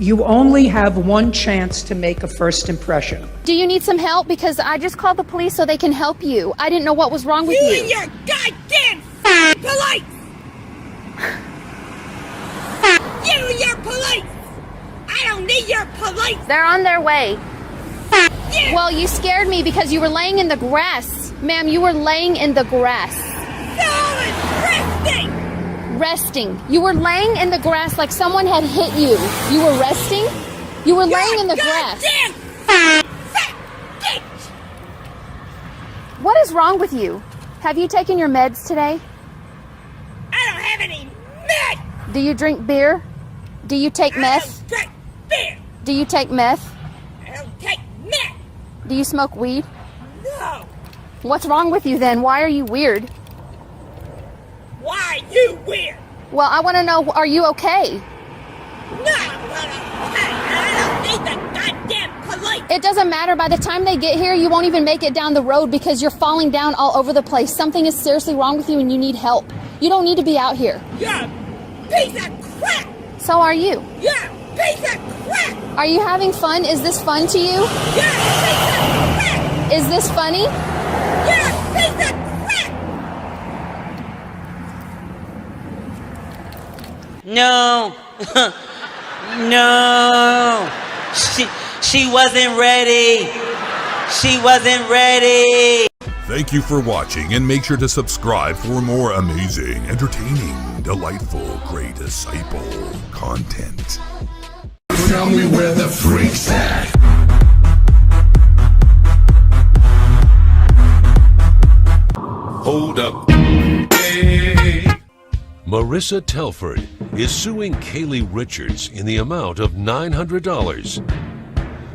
You only have one chance to make a first impression. Do you need some help? Because I just called the police so they can help you. I didn't know what was wrong with you. You and your goddamn police! You and your police! I don't need your police! They're on their way. You. Well, you scared me because you were laying in the grass. Ma'am, you were laying in the grass. So resting! Resting. You were laying in the grass like someone had hit you. You were resting? You were laying in the grass. Fat bitch! What is wrong with you? Have you taken your meds today? I don't have any meds! Do you drink beer? Do you take meth? I don't drink beer! Do you take meth? I don't take meth! Do you smoke weed? No! What's wrong with you then? Why are you weird? Why are you weird? Well, I want to know, are you okay? No! I don't need the goddamn police! It doesn't matter. By the time they get here, you won't even make it down the road because you're falling down all over the place. Something is seriously wrong with you and you need help. You don't need to be out here. You're a piece of crap! So are you. You're a piece of crap! Are you having fun? Is this fun to you? You're a piece of crap! Is this funny? You're a piece of crap! No. No. She wasn't ready. She wasn't ready. Thank you for watching, and make sure to subscribe for more amazing, entertaining, delightful, great disciple content. Tell me where the freak's at. Hold up. Hey. Marissa Telford is suing Kaylee Richards in the amount of $900.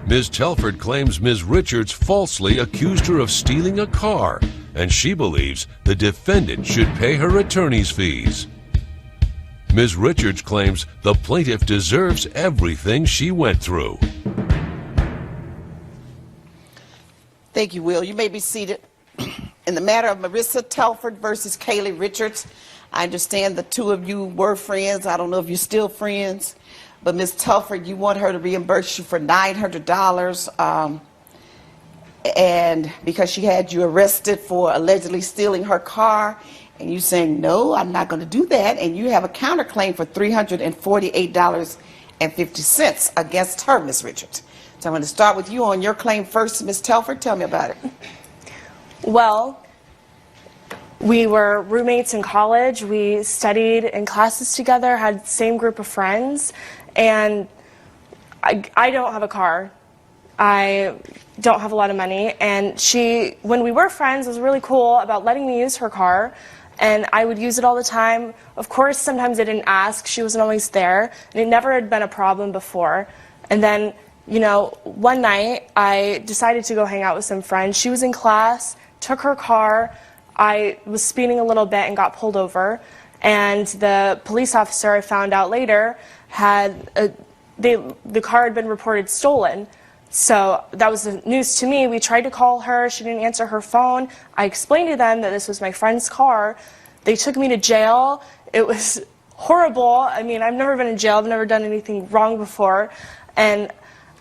Ms. Telford claims Ms. Richards falsely accused her of stealing a car, and she believes the defendant should pay her attorney's fees. Ms. Richards claims the plaintiff deserves everything she went through. Thank you, Will. You may be seated. In the matter of Marissa Telford versus Kaylee Richards, I understand the two of you were friends. I don't know if you're still friends, but Ms. Telford, you want her to reimburse you for $900, and because she had you arrested for allegedly stealing her car, and you saying, no, I'm not going to do that, and you have a counterclaim for $348.50 against her, Ms. Richards. So I'm going to start with you on your claim first, Ms. Telford. Tell me about it. Well, we were roommates in college. We studied in classes together, had the same group of friends, and I don't have a car. I don't have a lot of money, and she, when we were friends, was really cool about letting me use her car, and I would use it all the time. Of course, sometimes I didn't ask. She wasn't always there, and it never had been a problem before. And then, you know, one night I decided to go hang out with some friends. She was in class, took her car. I was speeding a little bit and got pulled over, and the police officer, I found out later, had the car had been reported stolen. So that was the news to me. We tried to call her. She didn't answer her phone. I explained to them that this was my friend's car. They took me to jail. It was horrible. I mean, I've never been in jail. I've never done anything wrong before. And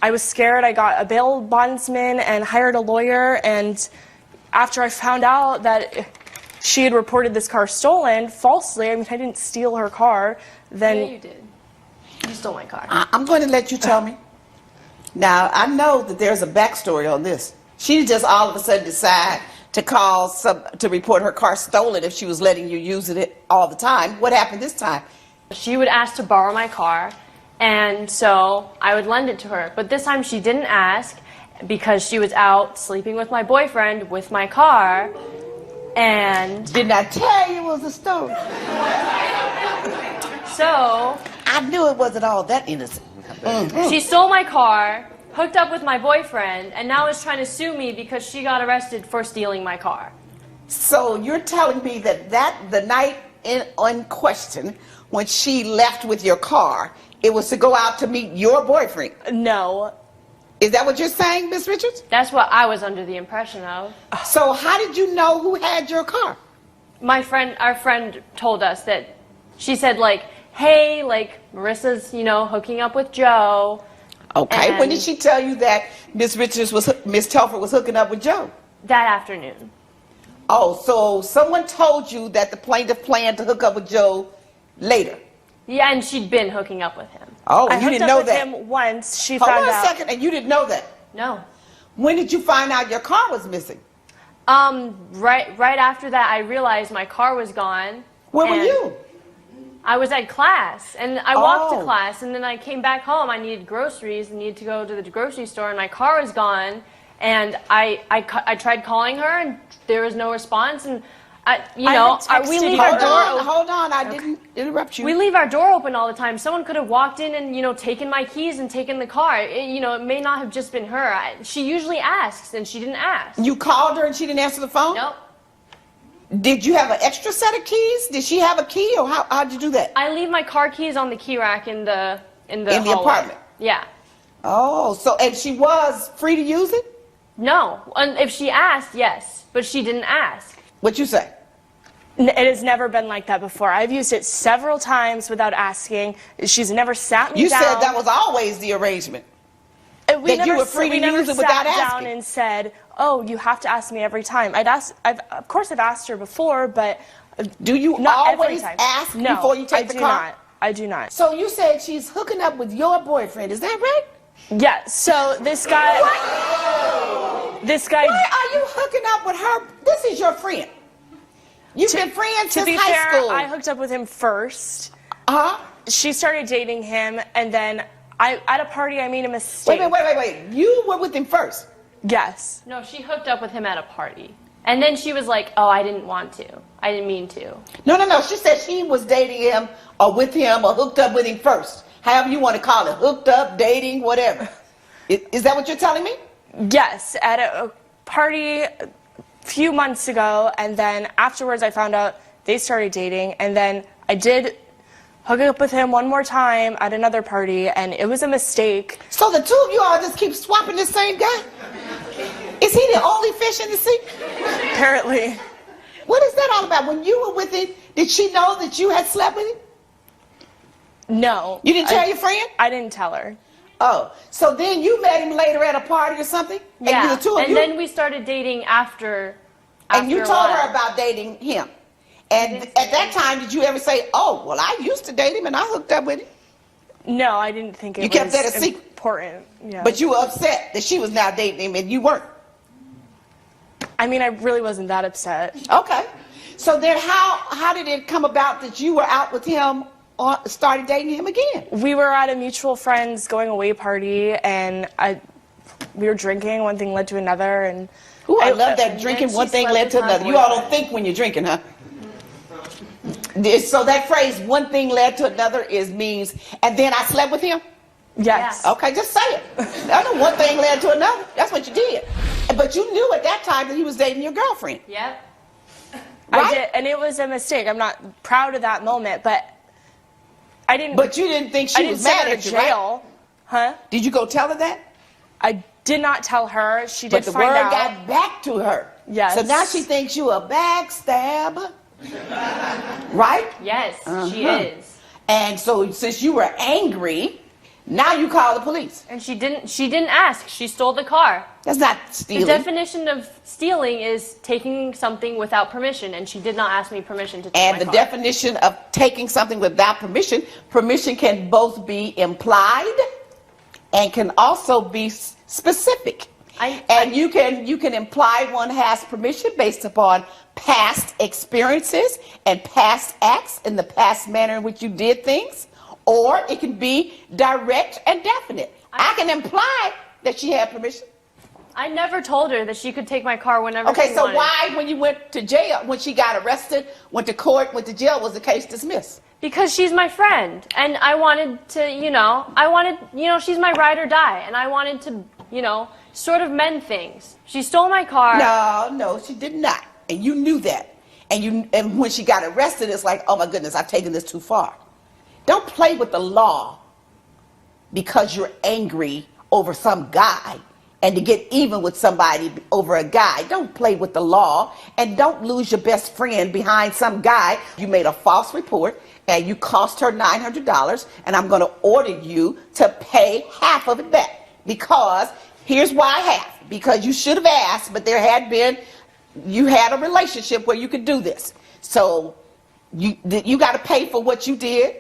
I was scared. I got a bail bondsman and hired a lawyer. And after I found out that she had reported this car stolen falsely, I mean, I didn't steal her car, then... Yeah, you did. You stole my car. I'm going to let you tell me. Now, I know that there's a backstory on this. She didn't just all of a sudden decide to to report her car stolen if she was letting you use it all the time. What happened this time? She would ask to borrow my car, and so I would lend it to her. But this time she didn't ask because she was out sleeping with my boyfriend with my car, and... Didn't I tell you it was a story? So... I knew it wasn't all that innocent. She stole my car, hooked up with my boyfriend, and now is trying to sue me because she got arrested for stealing my car. So you're telling me that the night in question, when she left with your car, it was to go out to meet your boyfriend? No. Is that what you're saying, Miss Richards? That's what I was under the impression of. So how did you know who had your car? Our friend told us that. She said, like, hey, like, Marissa's, you know, hooking up with Joe. Okay, when And- did she tell you that Miss Telford was hooking up with Joe? That afternoon. Oh, so someone told you that the plaintiff planned to hook up with Joe later? Yeah, and she'd been hooking up with him. Oh, I you hooked didn't up know with that? him once. She Hold found on a out. second, and you didn't know that? No. When did you find out your car was missing? Right after that, I realized my car was gone. Where were and you? I was at class, and I walked Oh. to class, and then I came back home. I needed groceries, and needed to go to the grocery store, and my car was gone. And I tried calling her, and there was no response. And we leave our door open. Hold on, I didn't interrupt you. We leave our door open all the time. Someone could have walked in and, you know, taken my keys and taken the car. It may not have just been her. She usually asks, and she didn't ask. You called her and she didn't answer the phone? Nope. Did you have an extra set of keys? Did she have a key, or how'd you do that? I leave my car keys on the key rack in the hallway. apartment? Yeah. Oh, so, and she was free to use it? No. And if she asked, yes. But she didn't ask. What'd you say? It has never been like that before. I've used it several times without asking. She's never sat me You down. said that was always the arrangement. We that you were free to use it without sat asking. down and said, "Oh, you have to ask me every time." Of course, I've asked her before, but do you not always every time. ask No, before you take I the do car? Not. I do not. So you said she's hooking up with your boyfriend, is that right? Yeah. So this guy. This guy. Why are you hooking up with her? This is your friend. You've been friends To since be high fair, school. I hooked up with him first. Uh-huh. She started dating him, and then at a party I made a mistake. Wait. You were with him first. Yes. No, she hooked up with him at a party. And then she was like, oh, I didn't want to. I didn't mean to. No. She said she was dating him or with him or hooked up with him first. However you want to call it. Hooked up, dating, whatever. Is that what you're telling me? Yes, at a party a few months ago, and then afterwards I found out they started dating, and then I did hook up with him one more time at another party, and it was a mistake. So the two of you all just keep swapping the same guy? Is he the only fish in the sea? Apparently. What is that all about? When you were with him, did she know that you had slept with him? No. You didn't tell your friend? I didn't tell her. Oh, so then you met him later at a party or something? Yeah. And the two of And you, then we started dating after and you a told while. her about dating him. And at that time, did you ever say, oh, well, I used to date him and I hooked up with him? No, I didn't think it You was kept that a secret? important. Yeah. But you were upset that she was now dating him and you weren't. I mean, I really wasn't that upset. Okay. So then how did it come about that you were out with him or started dating him again? We were at a mutual friend's going away party, and we were drinking. One thing led to another, and Ooh, I love that drinking she one thing slept led with to my another. You all boyfriend. don't think when you're drinking, huh? So that phrase, one thing led to another, means, and then I slept with him? yes. Okay, just say it. I know one thing led to another. That's what you did. But you knew at that time that he was dating your girlfriend. Yep. Right? I did, and it was a mistake. I'm not proud of that moment, but I didn't. But you didn't think I she didn't was send mad her at to you, right? jail, huh? Did you go tell her that? I did not tell her. She did But the find word out. got back to her. Yes. So now she thinks you a backstabber. Right? Yes, she Uh-huh. is. And so since you were angry, now you call the police. And she didn't ask. She stole the car. That's not The stealing. definition of stealing is taking something without permission, and she did not ask me permission to take And my the car. definition of taking something without permission, permission can both be implied and can also be specific. And you can imply one has permission based upon past experiences and past acts in the past manner in which you did things, or it can be direct and definite. I can imply that she had permission. I never told her that she could take my car whenever Okay, she so wanted. why, when you went to jail, when she got arrested, went to court, went to jail, was the case dismissed? Because she's my friend, and I wanted to, she's my ride or die, and I wanted to, sort of mend things. She stole my car. No, she did not. And you knew that. And when she got arrested, it's like, oh my goodness, I've taken this too far. Don't play with the law because you're angry over some guy and to get even with somebody over a guy. Don't play with the law, and don't lose your best friend behind some guy. You made a false report and you cost her $900, and I'm going to order you to pay half of it back. Because here's why half. Because you should have asked, but you had a relationship where you could do this. So you got to pay for what you did.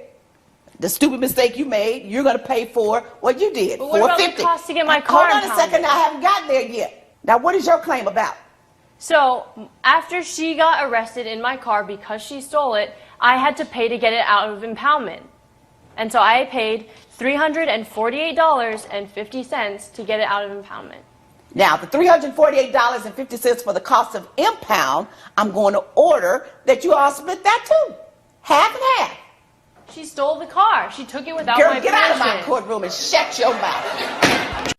The stupid mistake you made, you're going to pay for what you did. But what about the cost to get my car Hold on a impounded? second, I haven't gotten there yet. Now, what is your claim about? So after she got arrested in my car because she stole it, I had to pay to get it out of impoundment. And so I paid $348.50 to get it out of impoundment. Now, the $348.50 for the cost of impound, I'm going to order that you all split that too. Half and half. She stole the car. She took it without Girl, my get permission. out of my courtroom and shut your mouth.